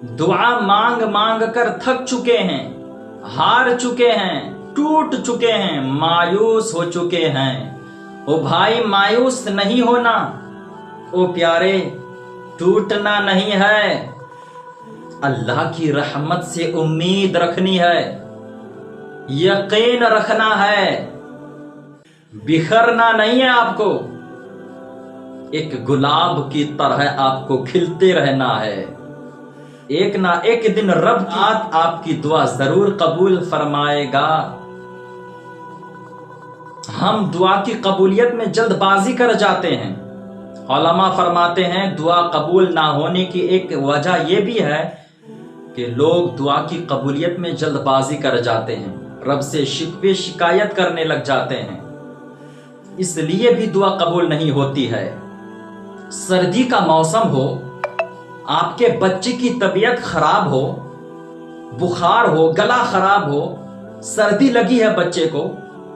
دعا مانگ مانگ کر تھک چکے ہیں، ہار چکے ہیں، ٹوٹ چکے ہیں، مایوس ہو چکے ہیں۔ او بھائی مایوس نہیں ہونا، او پیارے ٹوٹنا نہیں ہے، اللہ کی رحمت سے امید رکھنی ہے، یقین رکھنا ہے، بکھرنا نہیں ہے آپ کو، ایک گلاب کی طرح آپ کو کھلتے رہنا ہے۔ ایک نہ ایک دن رب آپ کی دعا ضرور قبول فرمائے گا۔ ہم دعا کی قبولیت میں جلد بازی کر جاتے ہیں۔ علماء فرماتے ہیں دعا قبول نہ ہونے کی ایک وجہ یہ بھی ہے کہ لوگ دعا کی قبولیت میں جلد بازی کر جاتے ہیں، رب سے شکوے شکایت کرنے لگ جاتے ہیں، اس لیے بھی دعا قبول نہیں ہوتی ہے۔ سردی کا موسم ہو، آپ کے بچے کی طبیعت خراب ہو، بخار ہو، گلا خراب ہو، سردی لگی ہے بچے کو،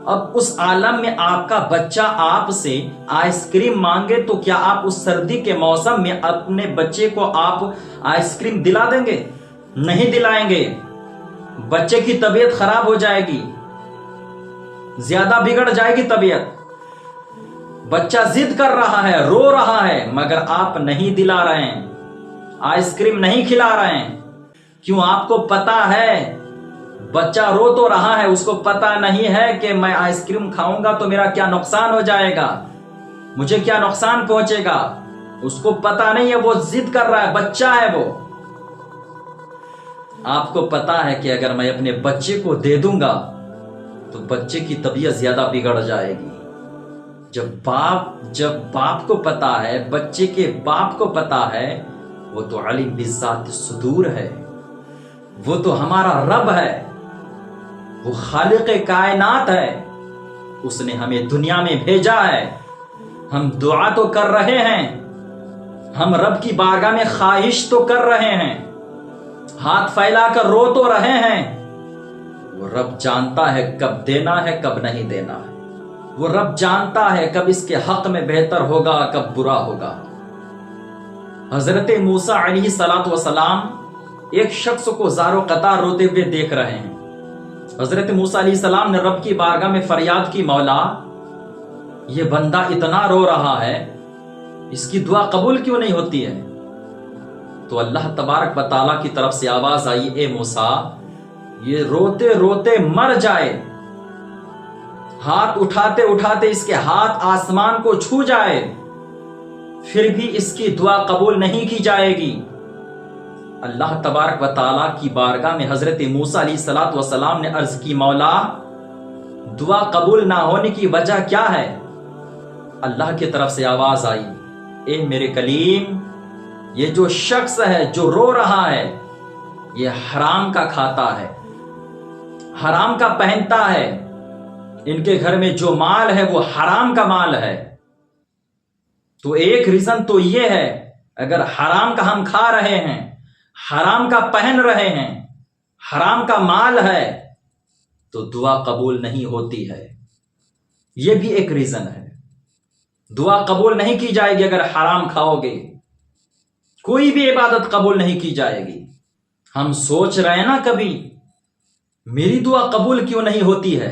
اب اس عالم میں آپ کا بچہ آپ سے آئس کریم مانگے تو کیا آپ اس سردی کے موسم میں اپنے بچے کو آپ آئس کریم دلا دیں گے؟ نہیں دلائیں گے۔ بچے کی طبیعت خراب ہو جائے گی، زیادہ بگڑ جائے گی طبیعت۔ بچہ ضد کر رہا ہے، رو رہا ہے، مگر آپ نہیں دلا رہے ہیں، آئس کریم نہیں کھلا رہے ہیں۔ کیوں؟ آپ کو پتا ہے بچہ رو تو رہا ہے، اس کو پتا نہیں ہے کہ میں آئس کریم کھاؤں گا تو میرا کیا نقصان ہو جائے گا، مجھے کیا نقصان پہنچے گا، اس کو پتا نہیں ہے، وہ ضد کر رہا ہے، بچہ ہے وہ۔ آپ کو پتا ہے کہ اگر میں اپنے بچے کو دے دوں گا تو بچے کی طبیعت زیادہ بگڑ جائے گی۔ جب باپ کو پتا ہے، بچے کے باپ کو پتا ہے، وہ تو علیم بذات الصدور ہے، وہ تو ہمارا رب ہے، وہ خالق کائنات ہے، اس نے ہمیں دنیا میں بھیجا ہے۔ ہم دعا تو کر رہے ہیں، ہم رب کی بارگاہ میں خواہش تو کر رہے ہیں، ہاتھ پھیلا کر رو تو رہے ہیں، وہ رب جانتا ہے کب دینا ہے کب نہیں دینا ہے، وہ رب جانتا ہے کب اس کے حق میں بہتر ہوگا کب برا ہوگا۔ حضرت موسیٰ علیہ السلام ایک شخص کو زار و قطار روتے ہوئے دیکھ رہے ہیں۔ حضرت موسیٰ علیہ السلام نے رب کی بارگاہ میں فریاد کی، مولا یہ بندہ اتنا رو رہا ہے، اس کی دعا قبول کیوں نہیں ہوتی ہے؟ تو اللہ تبارک و تعالیٰ کی طرف سے آواز آئی، اے موسیٰ یہ روتے روتے مر جائے، ہاتھ اٹھاتے اٹھاتے اس کے ہاتھ آسمان کو چھو جائے، پھر بھی اس کی دعا قبول نہیں کی جائے گی۔ اللہ تبارک و تعالیٰ کی بارگاہ میں حضرت موسیٰ علیہ السلام نے عرض کی، مولا دعا قبول نہ ہونے کی وجہ کیا ہے؟ اللہ کی طرف سے آواز آئی، اے میرے کلیم یہ جو شخص ہے جو رو رہا ہے یہ حرام کا کھاتا ہے، حرام کا پہنتا ہے، ان کے گھر میں جو مال ہے وہ حرام کا مال ہے۔ تو ایک ریزن تو یہ ہے، اگر حرام کا ہم کھا رہے ہیں، حرام کا پہن رہے ہیں، حرام کا مال ہے تو دعا قبول نہیں ہوتی ہے، یہ بھی ایک ریزن ہے۔ دعا قبول نہیں کی جائے گی اگر حرام کھاؤ گے، کوئی بھی عبادت قبول نہیں کی جائے گی۔ ہم سوچ رہے ہیں نا کبھی میری دعا قبول کیوں نہیں ہوتی ہے؟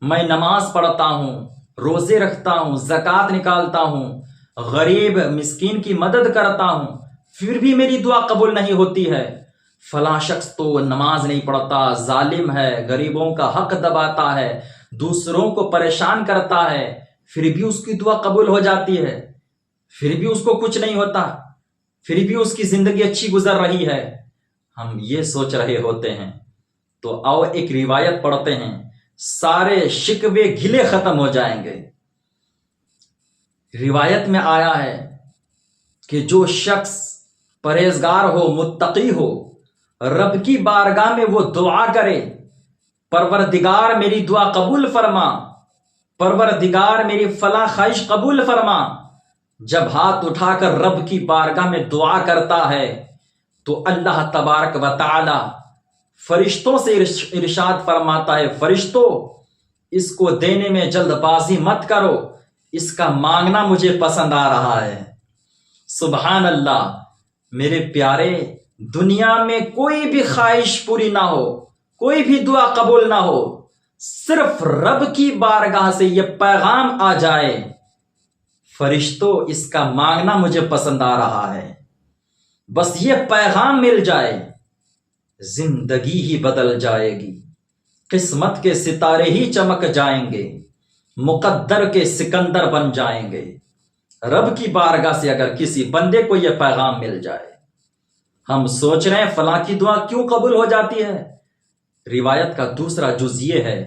میں نماز پڑھتا ہوں، روزے رکھتا ہوں، زکوٰۃ نکالتا ہوں، غریب مسکین کی مدد کرتا ہوں، پھر بھی میری دعا قبول نہیں ہوتی ہے۔ فلاں شخص تو نماز نہیں پڑھتا، ظالم ہے، غریبوں کا حق دباتا ہے، دوسروں کو پریشان کرتا ہے، پھر بھی اس کی دعا قبول ہو جاتی ہے، پھر بھی اس کو کچھ نہیں ہوتا، پھر بھی اس کی زندگی اچھی گزر رہی ہے۔ ہم یہ سوچ رہے ہوتے ہیں تو آؤ ایک روایت پڑھتے ہیں، سارے شکوے گلے ختم ہو جائیں گے۔ روایت میں آیا ہے کہ جو شخص پرہیزگار ہو، متقی ہو، رب کی بارگاہ میں وہ دعا کرے، پروردگار میری دعا قبول فرما، پروردگار میری فلاں خواہش قبول فرما، جب ہاتھ اٹھا کر رب کی بارگاہ میں دعا کرتا ہے تو اللہ تبارک و تعالی فرشتوں سے ارشاد فرماتا ہے، فرشتوں اس کو دینے میں جلد بازی مت کرو، اس کا مانگنا مجھے پسند آ رہا ہے۔ سبحان اللہ، میرے پیارے دنیا میں کوئی بھی خواہش پوری نہ ہو، کوئی بھی دعا قبول نہ ہو، صرف رب کی بارگاہ سے یہ پیغام آ جائے، فرشتوں اس کا مانگنا مجھے پسند آ رہا ہے، بس یہ پیغام مل جائے، زندگی ہی بدل جائے گی، قسمت کے ستارے ہی چمک جائیں گے، مقدر کے سکندر بن جائیں گے۔ رب کی بارگاہ سے اگر کسی بندے کو یہ پیغام مل جائے، ہم سوچ رہے ہیں فلاں کی دعا کیوں قبول ہو جاتی ہے؟ روایت کا دوسرا جز یہ ہے،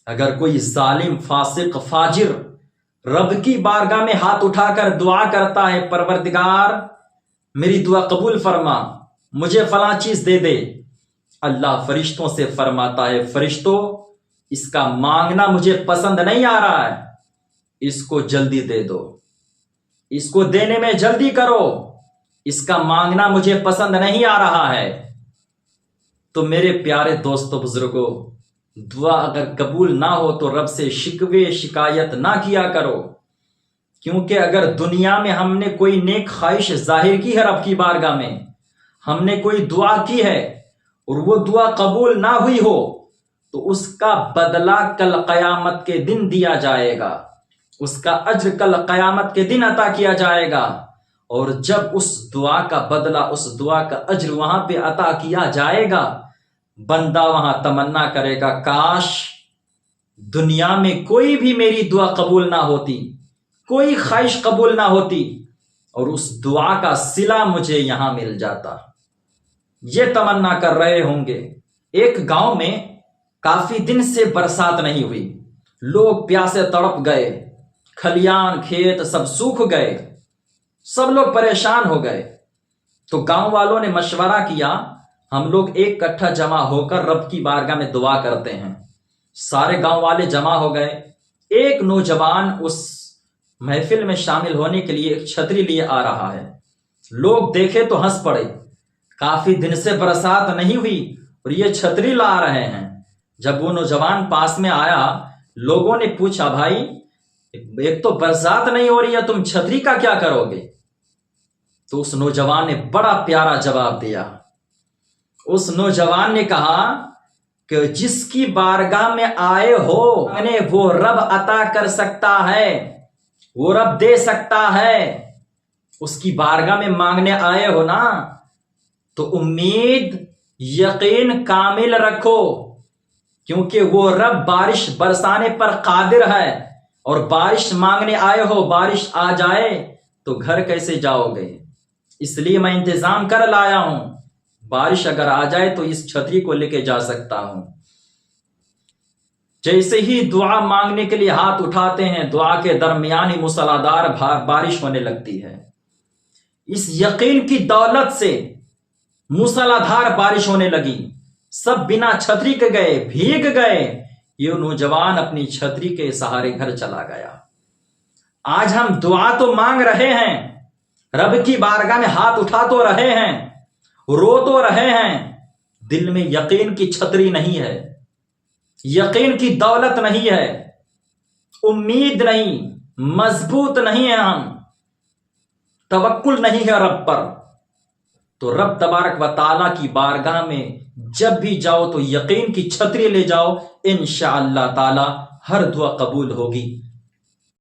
اگر کوئی ظالم، فاسق، فاجر رب کی بارگاہ میں ہاتھ اٹھا کر دعا کرتا ہے، پروردگار میری دعا قبول فرما، مجھے فلاں چیز دے دے، اللہ فرشتوں سے فرماتا ہے، فرشتوں اس کا مانگنا مجھے پسند نہیں آ رہا ہے، اس کو جلدی دے دو، اس کو دینے میں جلدی کرو، اس کا مانگنا مجھے پسند نہیں آ رہا ہے۔ تو میرے پیارے دوستو، بزرگوں، دعا اگر قبول نہ ہو تو رب سے شکوے شکایت نہ کیا کرو، کیونکہ اگر دنیا میں ہم نے کوئی نیک خواہش ظاہر کی ہے رب کی بارگاہ میں، ہم نے کوئی دعا کی ہے اور وہ دعا قبول نہ ہوئی ہو، تو اس کا بدلہ کل قیامت کے دن دیا جائے گا، اس کا اجر کل قیامت کے دن عطا کیا جائے گا، اور جب اس دعا کا بدلہ، اس دعا کا اجر وہاں پہ عطا کیا جائے گا، بندہ وہاں تمنا کرے گا کاش دنیا میں کوئی بھی میری دعا قبول نہ ہوتی، کوئی خواہش قبول نہ ہوتی، اور اس دعا کا صلہ مجھے یہاں مل جاتا۔ یہ تمنا کر رہے ہوں گے۔ ایک گاؤں میں کافی دن سے برسات نہیں ہوئی، لوگ پیاسے تڑپ گئے، کھلیان کھیت سب سوکھ گئے، سب لوگ پریشان ہو گئے۔ تو گاؤں والوں نے مشورہ کیا، ہم لوگ ایک کٹھا جمع ہو کر رب کی بارگاہ میں دعا کرتے ہیں۔ سارے گاؤں والے جمع ہو گئے۔ ایک نوجوان اس محفل میں شامل ہونے کے لیے ایک چھتری لیے آ رہا ہے۔ لوگ دیکھے تو ہنس پڑے، کافی دن سے برسات نہیں ہوئی اور یہ چھتری لا رہے ہیں۔ جب وہ نوجوان پاس میں آیا، لوگوں نے پوچھا، بھائی ایک تو برسات نہیں ہو رہی ہے، تم چھتری کا کیا کرو گے؟ تو اس نوجوان نے بڑا پیارا جواب دیا۔ اس نوجوان نے کہا کہ جس کی بارگاہ میں آئے ہو وہ رب عطا کر سکتا ہے، وہ رب دے سکتا ہے۔ اس کی بارگاہ میں مانگنے آئے ہو نا، تو امید یقین کامل رکھو، کیونکہ وہ رب بارش برسانے پر قادر ہے، اور بارش مانگنے آئے ہو، بارش آ جائے تو گھر کیسے جاؤ گے؟ اس لیے میں انتظام کر لایا ہوں، بارش اگر آ جائے تو اس چھتری کو لے کے جا سکتا ہوں۔ جیسے ہی دعا مانگنے کے لیے ہاتھ اٹھاتے ہیں، دعا کے درمیان ہی موسلادھار بارش ہونے لگتی ہے۔ اس یقین کی دولت سے موسلادھار بارش ہونے لگی، سب بنا چھتری کے گئے، بھیگ گئے۔ یہ نوجوان اپنی چھتری کے سہارے گھر چلا گیا۔ آج ہم دعا تو مانگ رہے ہیں، رب کی بارگاہ میں ہاتھ اٹھا تو رہے ہیں، رو تو رہے ہیں، دل میں یقین کی چھتری نہیں ہے، یقین کی دولت نہیں ہے، امید نہیں، مضبوط نہیں ہے، ہم توکل نہیں ہے رب پر۔ تو رب تبارک و تعالیٰ کی بارگاہ میں جب بھی جاؤ تو یقین کی چھتری لے جاؤ، انشاءاللہ تعالی ہر دعا قبول ہوگی۔